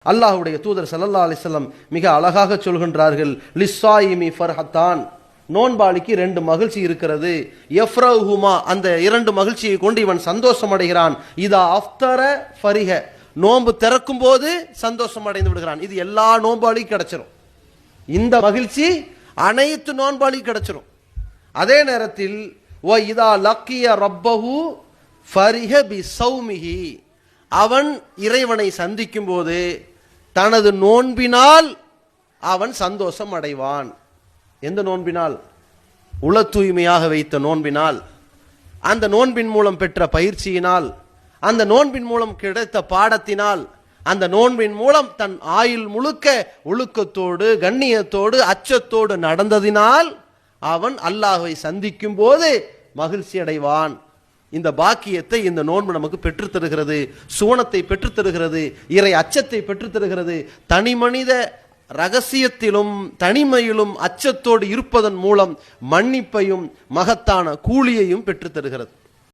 அல்லாஹ்வுடைய தூதர் ஸல்லல்லாஹு அலைஹி வஸல்லம் மிக அழகாக சொல்கின்றார்கள், லிஸ்ஸாயிமி ஃபர்ஹத்தான், நோன்பாளிக்கு 2 மகிழ்ச்சி இருக்கிறது. யஃப்ரஹுமா, அந்த 2 மகிழ்ச்சியை கொண்டு இவன் சந்தோஷம் அடைகிறான். இதா அஃப்தர ஃபரிஹ, நோன்பு திறக்கும் போது சந்தோஷம் அடைந்து விடுகிறான். இது எல்லா நோன்பாளிக்கும் கிடைச்சிரும். இந்த மகிழ்ச்சி அனைத்து நோன்பாளிக்கும் கிடைச்சிரும். அதே நேரத்தில் வ இதா லக்கிய ரப்பஹு ஃபரிஹ பிஸௌமிஹி, அவன் இறைவனை சந்திக்கும் போது தனது நோன்பினால் அவன் சந்தோஷம் அடைவான். எந்த நோன்பினால்? உள தூய்மையாக வைத்த நோன்பினால், அந்த நோன்பின் மூலம் பெற்ற பயிற்சியினால், அந்த நோன்பின் மூலம் கிடைத்த பாடத்தினால், அந்த நோன்பின் மூலம் தன் ஆயுள் முழுக்க ஒழுக்கத்தோடு கண்ணியத்தோடு அச்சத்தோடு நடந்ததினால் அவன் அல்லாஹ்வை சந்திக்கும் போது மகிழ்ச்சி அடைவான். இந்த பாக்கியத்தை இந்த நோன்பு நமக்கு பெற்றுத் தருகிறது. சுவனத்தை பெற்றுத் தருகிறது, இறை அச்சத்தை பெற்றுத் தருகிறது. தனி மனித ரகசியத்திலும் தனிமையிலும் அச்சத்தோடு இருப்பதன் மூலம் மன்னிப்பையும் மகத்தான கூலியையும் பெற்றுத் தருகிறது.